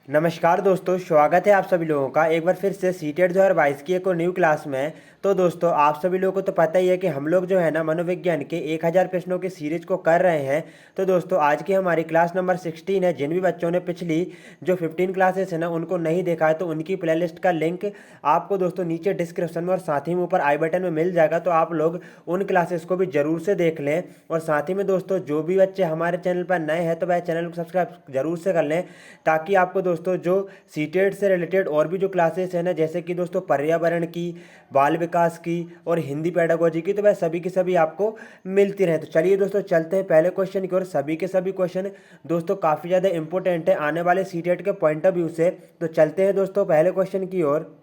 नमस्कार दोस्तों, स्वागत है आप सभी लोगों का एक बार फिर से सीटेट 2022 की एक और न्यू क्लास में। तो दोस्तों, आप सभी लोगों को तो पता ही है कि हम लोग जो है ना मनोविज्ञान के 1000 प्रश्नों की सीरीज को कर रहे हैं। तो दोस्तों, आज की हमारी क्लास नंबर 16 है। जिन भी बच्चों ने पिछली जो 15 क्लासेस है ना उनको नहीं देखा है तो उनकी प्लेलिस्ट का लिंक आपको दोस्तों नीचे डिस्क्रिप्शन में और साथ ही में ऊपर आई बटन में मिल जाएगा। तो आप लोग उन क्लासेस को भी ज़रूर से देख लें। और साथ ही में दोस्तों, जो भी बच्चे हमारे चैनल पर नए हैं तो वह चैनल को सब्सक्राइब जरूर से कर लें, ताकि आपको दोस्तों जो सीटेट से रिलेटेड और भी जो क्लासेस हैं ना, जैसे कि दोस्तों पर्यावरण की, बाल विकास की और हिंदी पेडागोजी की, तो वह सभी की सभी आपको मिलती रहे। तो चलिए दोस्तों, चलते हैं पहले क्वेश्चन की ओर। सभी के सभी क्वेश्चन दोस्तों काफ़ी ज़्यादा इंपॉर्टेंट है आने वाले सीटेट के पॉइंट ऑफ व्यू से। तो चलते हैं दोस्तों पहले क्वेश्चन की ओर।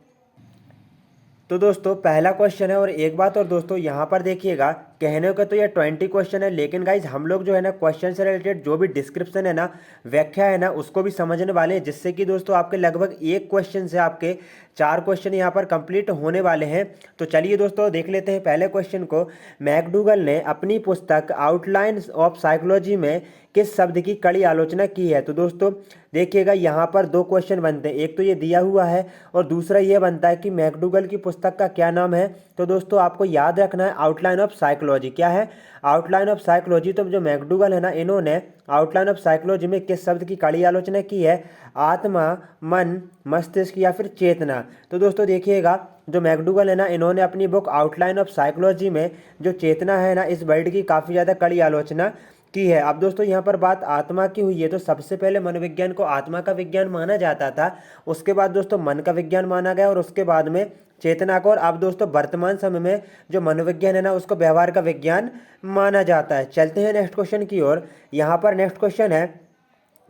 तो दोस्तों, पहला क्वेश्चन है। और एक बात और दोस्तों, यहाँ पर देखिएगा, कहने को तो ये 20 क्वेश्चन है, लेकिन गाइज हम लोग जो है ना क्वेश्चन से रिलेटेड जो भी डिस्क्रिप्शन है ना, व्याख्या है ना, उसको भी समझने वाले हैं, जिससे कि दोस्तों आपके लगभग एक क्वेश्चन से आपके 4 क्वेश्चन यहाँ पर कंप्लीट होने वाले हैं। तो चलिए दोस्तों, देख लेते हैं पहले क्वेश्चन को। मैकडूगल ने अपनी पुस्तक आउटलाइन्स ऑफ साइकोलॉजी में किस शब्द की कड़ी आलोचना की है? तो दोस्तों देखिएगा, यहाँ पर 2 क्वेश्चन बनते हैं। एक तो ये दिया हुआ है और दूसरा ये बनता है कि मैकडूगल की पुस्तक का क्या नाम है। तो दोस्तों आपको याद रखना है आउटलाइन ऑफ साइकोलॉजी। क्या है आउटलाइन ऑफ साइकोलॉजी? तो जो मैकडूगल है ना, इन्होंने आउटलाइन ऑफ साइकोलॉजी में किस शब्द की कड़ी आलोचना की है? आत्मा, मन, मस्तिष्क या फिर चेतना। तो दोस्तों देखिएगा, जो मैकडूगल है ना, इन्होंने अपनी बुक आउटलाइन ऑफ साइकोलॉजी में जो चेतना है ना, इस वर्ड की काफ़ी ज़्यादा कड़ी आलोचना की है। अब दोस्तों यहाँ पर बात आत्मा की हुई है, तो सबसे पहले मनोविज्ञान को आत्मा का विज्ञान माना जाता था। उसके बाद दोस्तों मन का विज्ञान माना गया और उसके बाद में चेतना को। और अब दोस्तों वर्तमान समय में जो मनोविज्ञान है ना, उसको व्यवहार का विज्ञान माना जाता है। चलते हैं नेक्स्ट क्वेश्चन की ओर। यहाँ पर नेक्स्ट क्वेश्चन है,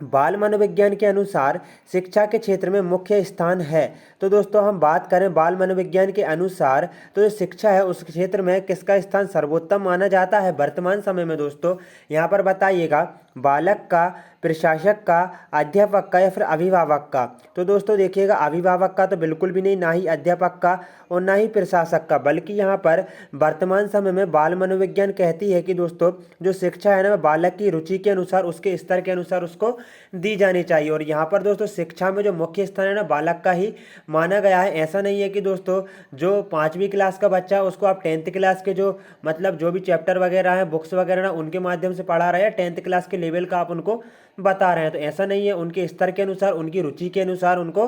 बाल मनोविज्ञान के अनुसार शिक्षा के क्षेत्र में मुख्य स्थान है। तो दोस्तों हम बात करें बाल मनोविज्ञान के अनुसार, तो जो शिक्षा है उस क्षेत्र में किसका स्थान सर्वोत्तम माना जाता है वर्तमान समय में? दोस्तों यहाँ पर बताइएगा, बालक का, प्रशासक का, अध्यापक का या फिर अभिभावक का? तो दोस्तों देखिएगा, अभिभावक का तो बिल्कुल भी नहीं, ना ही अध्यापक का और ना ही प्रशासक का, बल्कि यहाँ पर वर्तमान समय में बाल मनोविज्ञान कहती है कि दोस्तों जो शिक्षा है ना, बालक की रुचि के अनुसार, उसके स्तर के अनुसार उसको दी जानी चाहिए। और यहाँ पर दोस्तों शिक्षा में जो मुख्य स्थान है ना, बालक का ही माना गया है। ऐसा नहीं है कि दोस्तों जो 5वीं क्लास का बच्चा है उसको आप 10th क्लास के जो मतलब जो भी चैप्टर वगैरह है, बुक्स वगैरह ना, उनके माध्यम से पढ़ा रहे हैं, 10th क्लास के लेवल का आप उनको बता रहे हैं। तो ऐसा नहीं है, उनके स्तर के अनुसार, उनकी रुचि के अनुसार उनको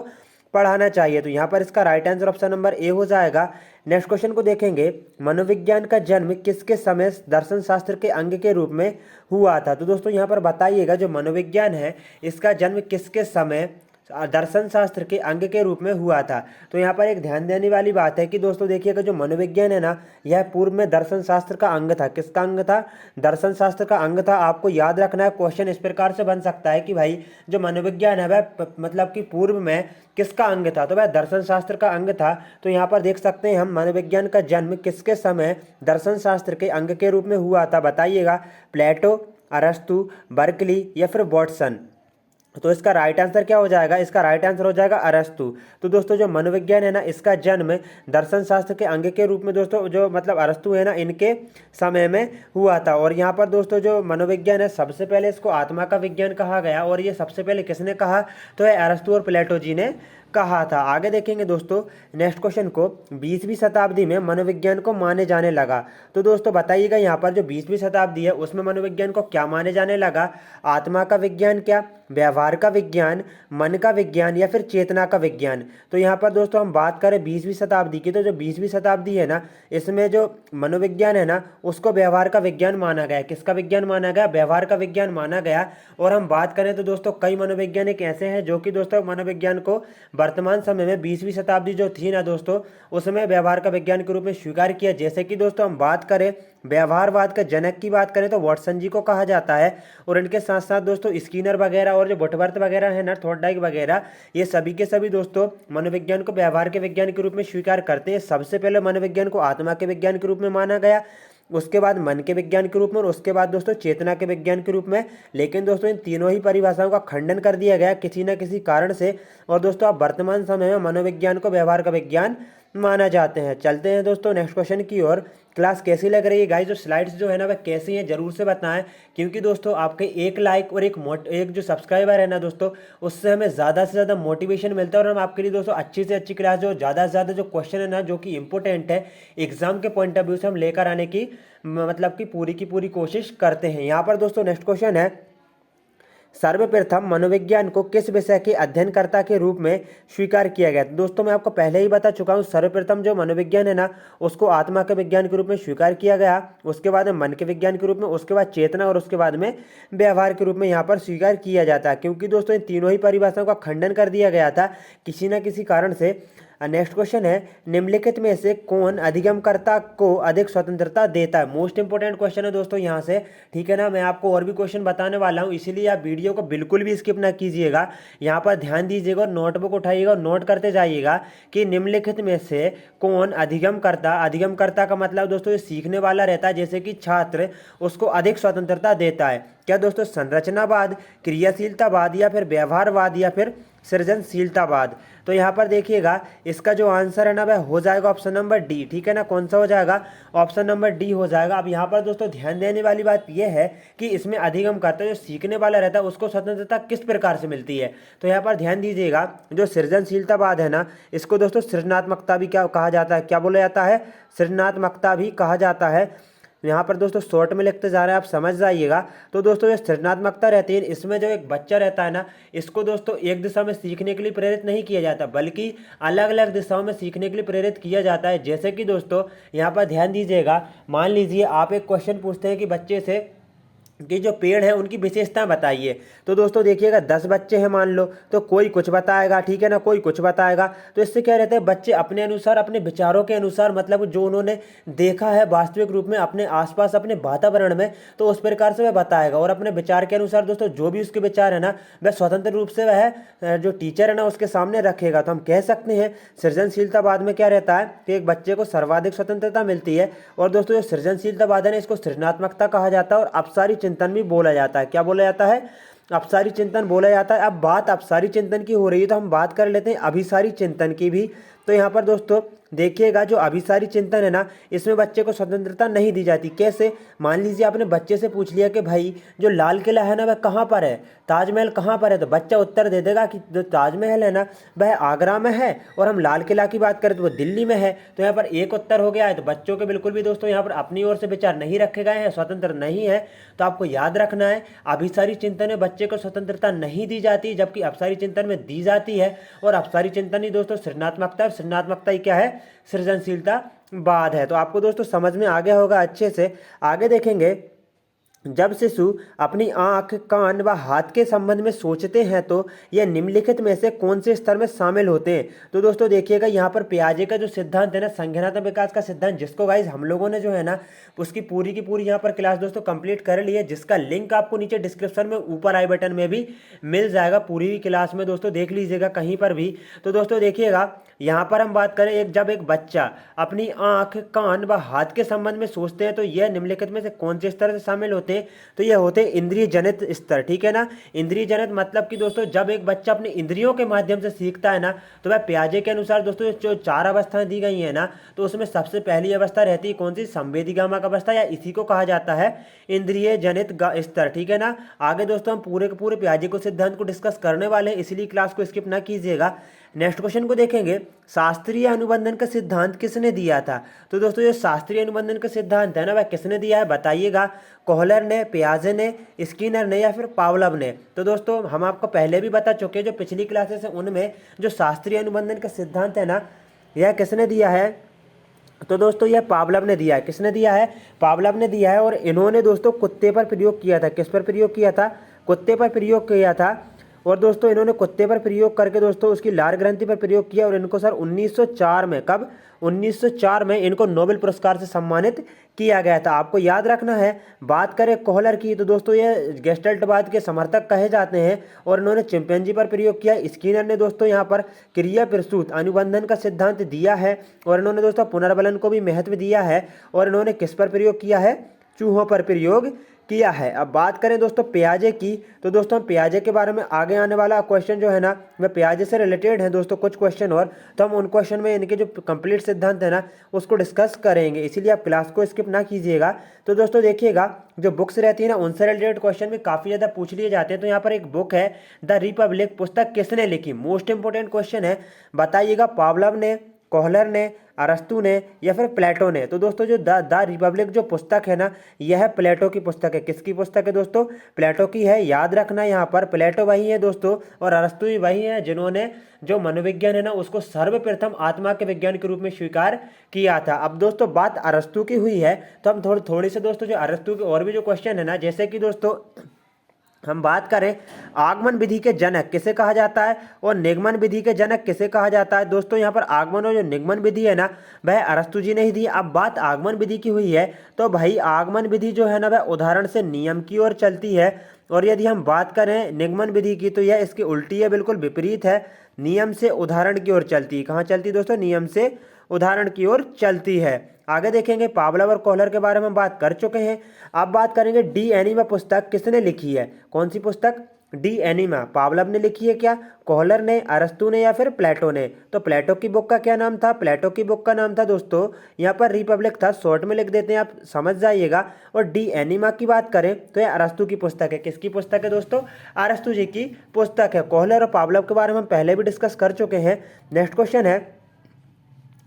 पढ़ाना चाहिए। तो यहाँ पर इसका right answer option number A हो जाएगा। नेक्स्ट क्वेश्चन को देखेंगे, मनोविज्ञान का जन्म किसके समय दर्शन शास्त्र के अंग के रूप में हुआ था? तो दोस्तों यहाँ पर बताइएगा, जो मनोविज्ञान है इसका जन्म किसके समय दर्शन शास्त्र के अंग के रूप में हुआ था? तो यहाँ पर एक ध्यान देने वाली बात है कि दोस्तों देखिएगा, जो मनोविज्ञान है ना, यह पूर्व में दर्शन शास्त्र का अंग था। किसका अंग था? दर्शन शास्त्र का अंग था। आपको याद रखना है, क्वेश्चन इस प्रकार से बन सकता है कि भाई जो मनोविज्ञान है वह मतलब कि पूर्व में किसका अंग था? तो वह दर्शन शास्त्र का अंग था। तो यहाँ पर देख सकते हैं हम, मनोविज्ञान का जन्म किसके समय दर्शन शास्त्र के अंग के रूप में हुआ था? बताइएगा, प्लेटो, अरस्तु, बर्कली या फिर वॉटसन? तो इसका राइट आंसर क्या हो जाएगा? इसका राइट आंसर हो जाएगा अरस्तु। तो दोस्तों जो मनोविज्ञान है ना, इसका जन्म दर्शन शास्त्र के अंग के रूप में दोस्तों जो मतलब अरस्तु है ना, इनके समय में हुआ था। और यहाँ पर दोस्तों जो मनोविज्ञान है, सबसे पहले इसको आत्मा का विज्ञान कहा गया। और ये सबसे पहले किसने कहा? तो है अरस्तु और प्लेटो जी ने कहा था। आगे देखेंगे दोस्तों नेक्स्ट क्वेश्चन को, 20वीं शताब्दी में मनोविज्ञान को माने जाने लगा। तो दोस्तों बताइएगा, यहाँ पर जो 20वीं शताब्दी है उसमें मनोविज्ञान को क्या माने जाने लगा? आत्मा का विज्ञान, क्या व्यवहार का विज्ञान, मन का विज्ञान या फिर चेतना का विज्ञान? तो यहाँ पर दोस्तों हम बात करें 20वीं शताब्दी की, तो जो 20वीं शताब्दी है ना, इसमें जो मनोविज्ञान है ना, उसको व्यवहार का विज्ञान माना गया। किसका विज्ञान माना गया? व्यवहार का विज्ञान माना गया। और हम बात करें तो दोस्तों कई मनोवैज्ञानिक ऐसे हैं जो कि दोस्तों मनोविज्ञान को वर्तमान समय में 20वीं शताब्दी जो थी ना दोस्तों, उसमें व्यवहार का विज्ञान के रूप में स्वीकार किया। जैसे कि दोस्तों हम बात करें व्यवहारवाद के जनक की बात करें तो वाटसन जी को कहा जाता है। और इनके साथ साथ दोस्तों स्किनर वगैरह और जो बटवर्थ वगैरह है ना, थॉर्नडाइक वगैरह, ये सभी के सभी दोस्तों मनोविज्ञान को व्यवहार के विज्ञान के रूप में स्वीकार करते हैं। सबसे पहले मनोविज्ञान को आत्मा के विज्ञान के रूप में माना गया, उसके बाद मन के विज्ञान के रूप में और उसके बाद दोस्तों चेतना के विज्ञान के रूप में। लेकिन दोस्तों इन तीनों ही परिभाषाओं का खंडन कर दिया गया किसी न किसी कारण से। और दोस्तों अब वर्तमान समय में मनोविज्ञान को व्यवहार का विज्ञान माना जाते हैं। चलते हैं दोस्तों नेक्स्ट क्वेश्चन की ओर। क्लास कैसी लग रही है गाइस, जो स्लाइड्स जो है ना वह कैसी हैं जरूर से बताएं, क्योंकि दोस्तों आपके एक लाइक और एक जो सब्सक्राइबर है ना दोस्तों, उससे हमें ज़्यादा से ज़्यादा मोटिवेशन मिलता है और हम आपके लिए दोस्तों अच्छी से अच्छी क्लास जो ज़्यादा से ज़्यादा जो क्वेश्चन है ना जो कि इंपॉर्टेंट है एग्जाम के पॉइंट ऑफ व्यू से हम लेकर आने की मतलब की पूरी कोशिश करते हैं। यहाँ पर दोस्तों नेक्स्ट क्वेश्चन है, सर्वप्रथम मनोविज्ञान को किस विषय के अध्ययनकर्ता के रूप में स्वीकार किया गया? तो दोस्तों मैं आपको पहले ही बता चुका हूँ, सर्वप्रथम जो मनोविज्ञान है ना उसको आत्मा के विज्ञान के रूप में स्वीकार किया गया, उसके बाद में मन के विज्ञान के रूप में, उसके बाद चेतना और उसके बाद में व्यवहार के रूप में यहाँ पर स्वीकार किया जाता है, क्योंकि दोस्तों इन तीनों ही परिभाषाओं का खंडन कर दिया गया था किसी न किसी कारण से। नेक्स्ट क्वेश्चन है, निम्नलिखित में से कौन अधिगमकर्ता को अधिक स्वतंत्रता देता है? मोस्ट इंपोर्टेंट क्वेश्चन है दोस्तों यहाँ से, ठीक है ना। मैं आपको और भी क्वेश्चन बताने वाला हूँ, इसीलिए आप वीडियो को बिल्कुल भी स्किप ना कीजिएगा, यहाँ पर ध्यान दीजिएगा और नोटबुक उठाइएगा और नोट करते जाइएगा कि निम्नलिखित में से कौन अधिगमकर्ता का मतलब दोस्तों ये सीखने वाला रहता है, जैसे कि छात्र उसको अधिक स्वतंत्रता देता है। क्या दोस्तों, संरचनावाद, क्रियाशीलतावाद या फिर व्यवहारवाद या फिर सृजनशीलतावाद? तो यहाँ पर देखिएगा इसका जो आंसर है ना वह हो जाएगा ऑप्शन नंबर डी, ठीक है ना। कौन सा हो जाएगा? ऑप्शन नंबर डी हो जाएगा। अब यहाँ पर दोस्तों ध्यान देने वाली बात यह है कि इसमें अधिगमकर्ता जो सीखने वाला रहता है उसको स्वतंत्रता किस प्रकार से मिलती है। तो यहाँ पर ध्यान दीजिएगा, जो सृजनशीलतावाद है ना इसको दोस्तों सृजनात्मकता भी क्या कहा जाता है, क्या बोला जाता है? सृजनात्मकता भी कहा जाता है। यहाँ पर दोस्तों शॉर्ट में लिखते जा रहे हैं, आप समझ जाइएगा। तो दोस्तों ये सृजनात्मकता रहती है, इसमें जो एक बच्चा रहता है ना इसको दोस्तों एक दिशा में सीखने के लिए प्रेरित नहीं किया जाता, बल्कि अलग अलग दिशाओं में सीखने के लिए प्रेरित किया जाता है। जैसे कि दोस्तों यहाँ पर ध्यान दीजिएगा, मान लीजिए आप एक क्वेश्चन पूछते हैं कि बच्चे से कि जो पेड़ है उनकी विशेषताएं बताइए। तो दोस्तों देखिएगा 10 बच्चे हैं मान लो, तो कोई कुछ बताएगा, ठीक है ना, कोई कुछ बताएगा। तो इससे क्या रहता है, बच्चे अपने अनुसार अपने विचारों के अनुसार मतलब जो उन्होंने देखा है वास्तविक रूप में अपने आसपास अपने वातावरण में, तो उस प्रकार से वह बताएगा और अपने विचार के अनुसार दोस्तों जो भी उसके विचार है ना वह स्वतंत्र रूप से वह जो टीचर है ना उसके सामने रखेगा। तो हम कह सकते हैं सृजनशीलतावाद में क्या रहता है कि एक बच्चे को सर्वाधिक स्वतंत्रता मिलती है। और दोस्तों जो सृजनशीलतावाद है ना इसको सृजनात्मकता कहा जाता है और अपसारी चिंतन भी बोला जाता है। क्या बोला जाता है? अपसारी चिंतन बोला जाता है। अब बात अपसारी चिंतन की हो रही है तो हम बात कर लेते हैं अभिसारी चिंतन की भी। तो यहाँ पर दोस्तों देखिएगा जो अभिसारी चिंतन है ना इसमें बच्चे को स्वतंत्रता नहीं दी जाती। कैसे? मान लीजिए आपने बच्चे से पूछ लिया कि भाई जो लाल किला है ना वह कहाँ पर है, ताजमहल कहाँ पर है, तो बच्चा उत्तर दे देगा कि जो ताजमहल है ना वह आगरा में है और हम लाल किला की बात करें तो वो दिल्ली में है। तो यहाँ पर एक उत्तर हो गया है। तो बच्चों के बिल्कुल भी दोस्तों यहाँ पर अपनी ओर से विचार नहीं रखे गए हैं, स्वतंत्र नहीं है। तो आपको याद रखना है अभिसारी चिंतन में बच्चे को स्वतंत्रता नहीं दी जाती, जबकि अपसारी चिंतन में दी जाती है। और अपसारी चिंतन ही दोस्तों सृजनात्मकता, और सृजनात्मकता ही क्या है? सृजनशीलता बाद है। तो आपको दोस्तों समझ में आ गया होगा अच्छे से। आगे देखेंगे, जब शिशु अपनी आंख, कान व हाथ के संबंध में सोचते हैं तो यह निम्नलिखित में से कौन से स्तर में शामिल होते हैं? तो दोस्तों देखिएगा यहाँ पर पियाजे का जो सिद्धांत है ना, संज्ञानात्मक विकास का सिद्धांत, जिसको गाइज हम लोगों ने जो है ना उसकी पूरी की पूरी यहाँ पर क्लास दोस्तों कंप्लीट कर ली है, जिसका लिंक आपको नीचे डिस्क्रिप्शन में ऊपर आई बटन में भी मिल जाएगा। पूरी क्लास में दोस्तों देख लीजिएगा कहीं पर भी। तो दोस्तों देखिएगा यहाँ पर हम बात करें जब एक बच्चा अपनी आंख, कान व हाथ के संबंध में सोचते हैं तो यह निम्नलिखित में से कौन से स्तर से शामिल होते हैं? तो ये होते हैं इंद्रिय जनित स्तर, ठीक है ना। इंद्रिय जनित मतलब कि दोस्तों जब एक बच्चा अपने इंद्रियों के माध्यम से सीखता है ना, तो वह पियाजे के अनुसार दोस्तों जो 4 अवस्थाएं दी गई है ना, तो उसमें सबसे पहली अवस्था रहती है कौन सी? संवेदीगामक अवस्था, या इसी को कहा जाता है इंद्रिय जनित स्तर, ठीक है ना। आगे दोस्तों हम पूरे के पूरे पियाजे को सिद्धांत को डिस्कस करने वाले हैं, इसलिए क्लास को स्किप ना कीजिएगा। नेक्स्ट क्वेश्चन को देखेंगे, शास्त्रीय अनुबंधन का सिद्धांत किसने दिया था? तो दोस्तों जो शास्त्रीय अनुबंधन का सिद्धांत है ना वह किसने दिया है बताइएगा? कोहलर ने, पियाजे ने, स्किनर ने या फिर पावलव ने? तो दोस्तों हम आपको पहले भी बता चुके हैं जो पिछली क्लासेस है उनमें, जो शास्त्रीय अनुबंधन का सिद्धांत है ना यह किसने दिया है? तो दोस्तों यह पावलव ने दिया है। किसने दिया है? पावलव ने दिया है। और इन्होंने दोस्तों कुत्ते पर प्रयोग किया था। किस पर प्रयोग किया था? कुत्ते पर प्रयोग किया था। और दोस्तों इन्होंने कुत्ते पर प्रयोग करके दोस्तों उसकी लार ग्रंथि पर प्रयोग किया और इनको सर 1904 में, कब? 1904 में इनको नोबेल पुरस्कार से सम्मानित किया गया था। आपको याद रखना है। बात करें कोहलर की तो दोस्तों ये गेस्टल्टवाद के समर्थक कहे जाते हैं और इन्होंने चिंपैंजी पर प्रयोग किया। स्किनर ने दोस्तों यहाँ पर क्रिया प्रसूत अनुबंधन का सिद्धांत दिया है और इन्होंने दोस्तों पुनर्बलन को भी महत्व दिया है। और इन्होंने किस पर प्रयोग किया है? चूहों पर प्रयोग किया है। अब बात करें दोस्तों पियाजे की, तो दोस्तों हम पियाजे के बारे में आगे आने वाला क्वेश्चन जो है ना वह पियाजे से रिलेटेड है दोस्तों, कुछ क्वेश्चन और, तो हम उन क्वेश्चन में इनके जो कंप्लीट सिद्धांत है ना उसको डिस्कस करेंगे, इसीलिए आप क्लास को स्किप ना कीजिएगा। तो दोस्तों देखिएगा जो बुक्स रहती है ना उनसे रिलेटेड क्वेश्चन भी काफ़ी ज़्यादा पूछ लिए जाते हैं। तो यहाँ पर एक बुक है द रिपब्लिक, पुस्तक किसने लिखी, मोस्ट इंपोर्टेंट क्वेश्चन है, बताइएगा पावलोव ने, कोहलर ने, अरस्तू ने या फिर प्लेटो ने। तो दोस्तों जो द रिपब्लिक जो पुस्तक है ना यह प्लेटो की पुस्तक है। किसकी पुस्तक है दोस्तों, प्लेटो की है। याद रखना यहाँ पर प्लेटो वही है दोस्तों और अरस्तू भी वही है जिन्होंने जो मनोविज्ञान है ना उसको सर्वप्रथम आत्मा के विज्ञान के रूप में स्वीकार किया था। अब दोस्तों बात अरस्तू की हुई है तो हम थोड़ी से दोस्तों जो अरस्तू के और भी जो क्वेश्चन है ना, जैसे कि दोस्तों हम बात करें आगमन विधि के जनक किसे कहा जाता है और निगमन विधि के जनक किसे कहा जाता है। दोस्तों यहाँ पर आगमन और जो निगमन विधि है ना वह अरस्तु जी ने ही दी। अब बात आगमन विधि की हुई है तो भाई आगमन विधि जो है ना वह उदाहरण से नियम की ओर चलती है, और यदि हम बात करें निगमन विधि की तो यह इसकी उल्टी है, बिल्कुल विपरीत है, नियम से उदाहरण की ओर चलती है। कहाँ चलती है दोस्तों, नियम से उदाहरण की ओर चलती है। आगे देखेंगे पावलोव और कोहलर के बारे में हम बात कर चुके हैं। अब बात करेंगे डी एनीमा पुस्तक किसने लिखी है, कौन सी पुस्तक, डी एनीमा पावलोव ने लिखी है क्या, कोहलर ने, अरस्तू ने या फिर प्लेटो ने। तो प्लेटो की बुक का क्या नाम था, प्लेटो की बुक का नाम था दोस्तों यहाँ पर रिपब्लिक था, शॉर्ट में लिख देते हैं आप समझ जाइएगा। और डी एनीमा की बात करें तो यह अरस्तू की पुस्तक है। किसकी पुस्तक है दोस्तों, अरस्तू जी की पुस्तक है। कोहलर और पावलोव के बारे में हम पहले भी डिस्कस कर चुके हैं। नेक्स्ट क्वेश्चन है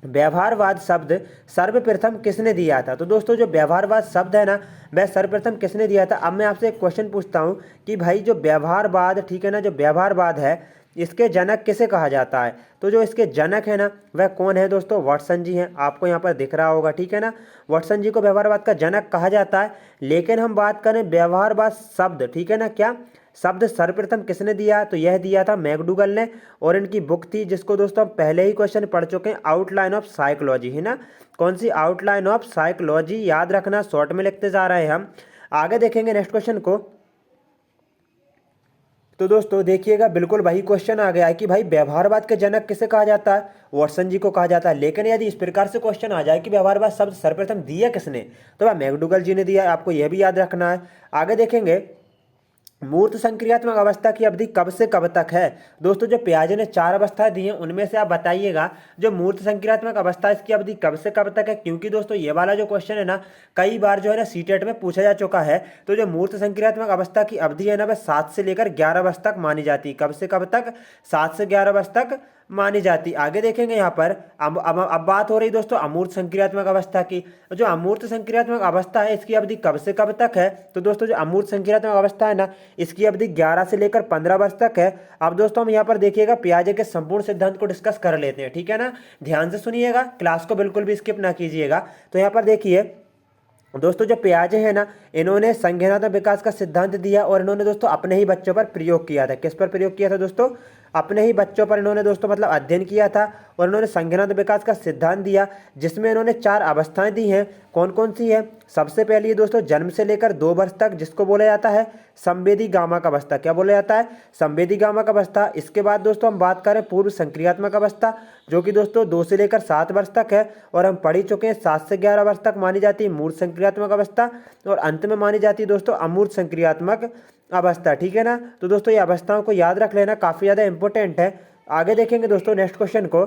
व्यवहारवाद शब्द सर्वप्रथम किसने दिया था। तो दोस्तों जो व्यवहारवाद शब्द है ना वह सर्वप्रथम किसने दिया था। अब मैं आपसे एक क्वेश्चन पूछता हूँ कि भाई जो व्यवहारवाद, ठीक है ना, जो व्यवहारवाद है इसके जनक किसे कहा जाता है। तो जो इसके जनक है ना वह कौन है दोस्तों, वाटसन जी हैं। आपको यहाँ पर दिख रहा होगा, ठीक है ना, वाटसन जी को व्यवहारवाद का जनक कहा जाता है। लेकिन हम बात करें व्यवहारवाद शब्द, ठीक है ना, क्या शब्द सर्वप्रथम किसने दिया, तो यह दिया था मैकडूगल ने। और इनकी बुक थी जिसको दोस्तों हम पहले ही क्वेश्चन पढ़ चुके हैं, आउटलाइन ऑफ साइकोलॉजी, है ना, कौन सी, आउटलाइन ऑफ साइकोलॉजी। याद रखना, शॉर्ट में लिखते जा रहे हैं हम। आगे देखेंगे नेक्स्ट क्वेश्चन को। तो दोस्तों देखिएगा बिल्कुल वही क्वेश्चन आ गया है कि भाई व्यवहारवाद के जनक किसे कहा जाता है, वाटसन जी को कहा जाता है। लेकिन यदि इस प्रकार से क्वेश्चन आ जाए कि व्यवहारवाद शब्द सर्वप्रथम दिया किसने, तो वह मैकडूगल जी ने दिया है, आपको यह भी याद रखना है। आगे देखेंगे मूर्त संक्रियात्मक अवस्था की अवधि कब से कब तक है। दोस्तों जो पियाजे ने 4 अवस्थाएं दी हैं उनमें से आप बताइएगा जो मूर्त संक्रियात्मक अवस्था इसकी अवधि कब से कब तक है। क्योंकि दोस्तों ये वाला जो क्वेश्चन है ना कई बार जो है ना सीटेट में पूछा जा चुका है। तो जो मूर्त संक्रियात्मक अवस्था की अवधि है ना वह 7 से लेकर 11 वर्ष तक मानी जाती है। कब से कब तक, 7 से 11 वर्ष तक मानी जाती। आगे देखेंगे यहाँ पर अब बात हो रही दोस्तों अमूर्त संक्रियात्मक अवस्था की। जो अमूर्त संक्रियात्मक अवस्था है इसकी अवधि कब से कब तक है। तो दोस्तों जो अमूर्त संक्रियात्मक अवस्था है ना इसकी अवधि 11 से लेकर 15 वर्ष तक है। अब दोस्तों हम यहाँ पर देखिएगा पियाजे के संपूर्ण सिद्धांत को डिस्कस कर लेते हैं, ठीक है ना, ध्यान से सुनिएगा, क्लास को बिल्कुल भी स्किप ना कीजिएगा। तो यहाँ पर देखिए दोस्तों जो पियाजे हैं ना इन्होंने संज्ञानात्मक विकास का सिद्धांत दिया और इन्होंने दोस्तों अपने ही बच्चों पर प्रयोग किया था। किस पर प्रयोग किया था दोस्तों, अपने ही बच्चों पर इन्होंने दोस्तों मतलब अध्ययन किया था और इन्होंने संज्ञानात्मक विकास का सिद्धांत दिया जिसमें इन्होंने 4 अवस्थाएं दी हैं। कौन कौन सी है, सबसे पहली दोस्तों जन्म से लेकर 2 वर्ष तक जिसको बोला जाता है संवेदी गामक अवस्था। क्या बोला जाता है, संवेदी गामक अवस्था। इसके बाद दोस्तों हम बात करें पूर्व संक्रियात्मक अवस्था जो कि दोस्तों 2 से लेकर 7 वर्ष तक है और हम पढ़ ही चुके हैं 7 से 11 वर्ष तक मानी जाती है मूर्त संक्रियात्मक अवस्था और अंत में मानी जाती है दोस्तों अमूर्त संक्रियात्मक अवस्था, ठीक है ना। तो दोस्तों ये अवस्थाओं को याद रख लेना, काफ़ी ज़्यादा इंपॉर्टेंट है। आगे देखेंगे दोस्तों नेक्स्ट क्वेश्चन को,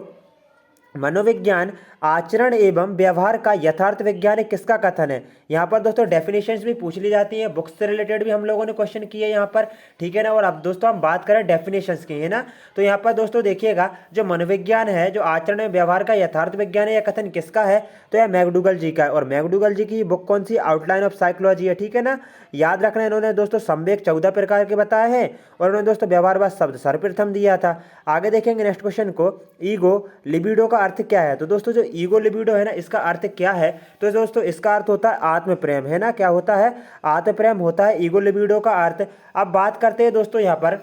मनोविज्ञान आचरण एवं व्यवहार का यथार्थ वैज्ञानिक किसका कथन है। यहाँ पर दोस्तों डेफिनेशंस भी पूछ ली जाती है, बुक्स से रिलेटेड भी हम लोगों ने क्वेश्चन किए यहाँ पर, ठीक है ना। और अब दोस्तों हम बात करें डेफिनेशंस की, है ना, तो यहाँ पर दोस्तों देखिएगा जो मनोविज्ञान है जो आचरण एवं व्यवहार का यथार्थ वैज्ञान है यह कथन किसका है, तो यह मैकडूगल जी का है। और मैकडूगल जी की बुक कौन सी, आउटलाइन ऑफ साइकोलॉजी है, ठीक है ना। याद रखना इन्होंने दोस्तों संवेग 14 प्रकार के बताए हैं और इन्होंने दोस्तों व्यवहारवाद शब्द सर्वप्रथम दिया था। आगे देखेंगे नेक्स्ट क्वेश्चन को, ईगो लिबिडो का अर्थ क्या है। तो दोस्तों जो ईगो लिबिडो है ना इसका अर्थ क्या है, तो दोस्तों इसका अर्थ होता है आत्म प्रेम, है ना, क्या होता है, आत्म प्रेम होता है ईगो लिबिडो का अर्थ। अब बात करते हैं दोस्तों यहाँ पर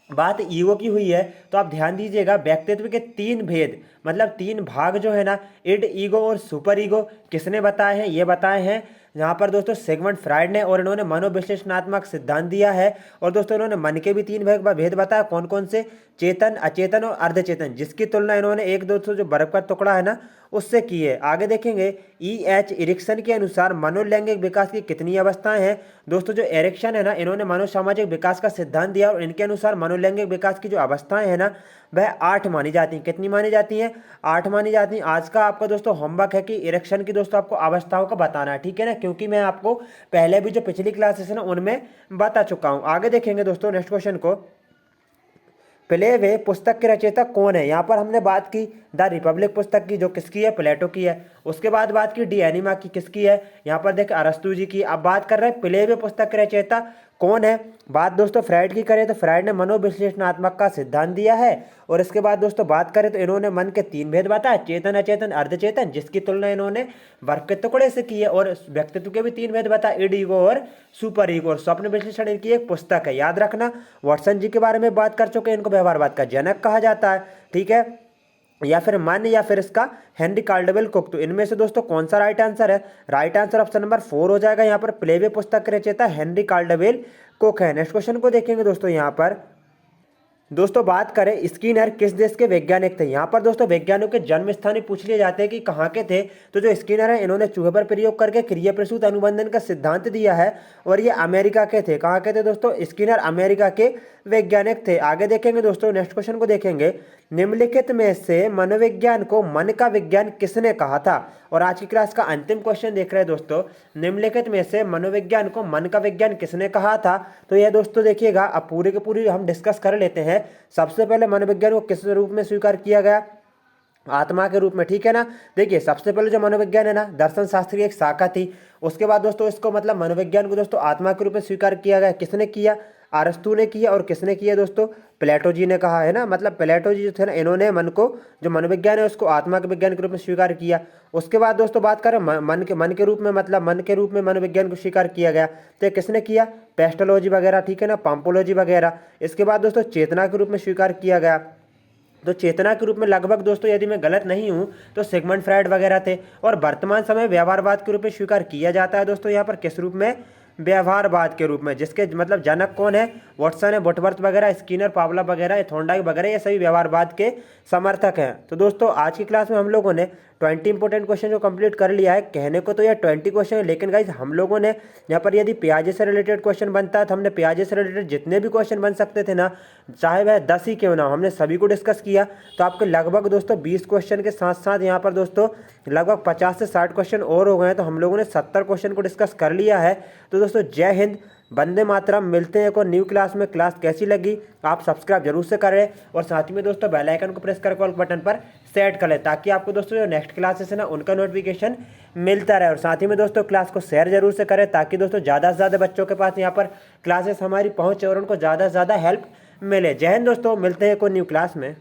बात ईगो की हुई है तो आप ध्यान दीजिएगा व्यक्तित्व के 3 भेद मतलब 3 भाग जो है ना इड ईगो और सुपर ईगो किसने बताए हैं, ये बताए हैं यहाँ पर दोस्तों सिगमंड फ्राइड ने और इन्होंने मनोविश्लेषणात्मक सिद्धांत दिया है। और दोस्तों इन्होंने मन के भी 3 भेद बताया, कौन कौन से, चेतन, अचेतन और अर्धचेतन, जिसकी तुलना इन्होंने एक दोस्तों जो बर्फ का टुकड़ा है ना उससे की है। आगे देखेंगे E.H. इरिक्सन के अनुसार मनोलैंगिक विकास की कितनी अवस्थाएं हैं। दोस्तों जो एरिक्सन है ना इन्होंने मनोसामाजिक विकास का सिद्धांत दिया और इनके अनुसार मनोलैंगिक विकास की जो अवस्थाएं हैं ना वह 8 मानी जाती हैं। कितनी मानी जाती हैं? 8 मानी जाती हैं। आज का आपका दोस्तों होमवर्क है कि इरेक्शन की दोस्तों आपको अवस्थाओं का बताना है, ठीक है ना, क्योंकि मैं आपको पहले भी जो पिछली क्लासेस है ना उनमें बता चुका हूं। आगे देखेंगे दोस्तों नेक्स्ट क्वेश्चन को, प्ले वे पुस्तक के रचयिता कौन है। यहाँ पर हमने बात की द रिपब्लिक पुस्तक की, जो किसकी है? प्लेटो की है। उसके बाद बात की डी एनिमा की, किसकी है? यहाँ पर देखें अरस्तु जी की। अब बात कर रहे हैं प्ले वे पुस्तक के रचयिता कौन है। बात दोस्तों फ्राइड की करें तो फ्राइड ने मनोविश्लेषणात्मक का सिद्धांत दिया है। और इसके बाद दोस्तों बात करें तो इन्होंने मन के 3 भेद बताए, चेतन, अचेतन, अर्धचेतन, जिसकी तुलना इन्होंने बर्फ के टुकड़े से की है। और व्यक्तित्व के भी 3 भेद बताए, इड ईगो और सुपर ईगो। और स्वप्न विश्लेषण इनकी एक पुस्तक है, याद रखना। वाटसन जी के बारे में बात कर चुके हैं, इनको व्यवहारवाद का जनक कहा जाता है, ठीक है। या फिर मन या फिर इसका हेनरी कार्डवेल कुक। तो इनमें से दोस्तों कौन सा राइट आंसर है? राइट आंसर ऑप्शन नंबर 4 हो जाएगा। यहाँ पर प्लेवे पुस्तक के रचयिता हेनरी कार्डवेल कुक है। नेक्स्ट क्वेश्चन को देखेंगे दोस्तों, यहाँ पर दोस्तों बात करें स्किनर किस देश के वैज्ञानिक थे। यहाँ पर दोस्तों वैज्ञानिकों के जन्म स्थान पूछ लिए जाते हैं कि कहाँ के थे। तो जो स्किनर है इन्होंने चूहे पर प्रयोग करके क्रिया प्रसूत अनुबंधन का सिद्धांत दिया है और ये अमेरिका के थे। कहाँ के थे दोस्तों? स्किनर अमेरिका के वैज्ञानिक थे। आगे देखेंगे दोस्तों, नेक्स्ट क्वेश्चन को देखेंगे, निम्नलिखित में से मनोविज्ञान को मन का विज्ञान किसने कहा था। और आज की क्लास का अंतिम क्वेश्चन देख रहे हैं दोस्तों, निम्नलिखित में से मनोविज्ञान को मन का विज्ञान किसने कहा था। तो यह दोस्तों देखिएगा अब पूरी की पूरी हम डिस्कस कर लेते हैं। सबसे पहले मनोविज्ञान को किस रूप में स्वीकार किया गया? आत्मा के रूप में, ठीक है ना। देखिए सबसे पहले जो मनोविज्ञान है ना दर्शन शास्त्र की एक शाखा थी। उसके बाद दोस्तों इसको मतलब मनोविज्ञान को दोस्तों आत्मा के रूप में स्वीकार किया गया। किसने किया? अरस्तु ने किया। और किसने किया दोस्तों? प्लेटो जी ने कहा है ना। मतलब प्लेटो जी जो थे ना इन्होंने मन को, जो मनोविज्ञान है उसको आत्मा के विज्ञान के रूप में स्वीकार किया। उसके बाद दोस्तों बात करें मन के रूप में, मतलब मन के रूप में मनोविज्ञान को स्वीकार किया गया। तो किसने किया? पेस्टोलॉजी वगैरह, ठीक है ना, पाम्पोलॉजी वगैरह। इसके बाद दोस्तों चेतना के रूप में स्वीकार किया गया। तो चेतना के रूप में लगभग दोस्तों यदि मैं गलत नहीं हूं तो सिगमंड फ्राइड वगैरह थे। और वर्तमान समय व्यवहारवाद के रूप में स्वीकार किया जाता है दोस्तों यहाँ पर किस रूप में? व्यवहारवाद के रूप में, जिसके मतलब जनक कौन है? वाटसन है, वुडवर्थ वगैरह, स्किनर, पावलव वगैरह, थॉर्नडाइक वगैरह, ये सभी व्यवहारवाद के समर्थक हैं। तो दोस्तों आज की क्लास में हम लोगों ने 20 इंपॉर्टेंट क्वेश्चन को कंप्लीट कर लिया है। कहने को तो यह 20 क्वेश्चन है, लेकिन गाइज हम लोगों ने यहाँ पर यदि पियाजे से रिलेटेड क्वेश्चन बनता है तो हमने पियाजे से रिलेटेड जितने भी क्वेश्चन बन सकते थे ना, चाहे वह 10 ही क्यों ना हो, हमने सभी को डिस्कस किया। तो आपके लगभग दोस्तों 20 क्वेश्चन के साथ साथ यहाँ पर दोस्तों लगभग 50 से 60 क्वेश्चन और हो गए हैं। तो हम लोगों ने 70 क्वेश्चन को डिस्कस कर लिया है। तो दोस्तों जय हिंद, वंदे मातरम। मिलते हैं एक और न्यू क्लास में। क्लास कैसी लगी आप सब्सक्राइब जरूर से करें और साथ ही में दोस्तों बेल आइकन को प्रेस कर कॉल बटन पर सेट कर लें, ताकि आपको दोस्तों जो नेक्स्ट क्लासेस है ना उनका नोटिफिकेशन मिलता रहे। और साथ ही में दोस्तों क्लास को शेयर जरूर से करें, ताकि दोस्तों ज़्यादा से ज़्यादा बच्चों के पास यहाँ पर क्लासेस हमारी पहुँचे और उनको ज़्यादा से ज़्यादा हेल्प मिले। जय हिंद दोस्तों, मिलते हैं एक और न्यू क्लास में।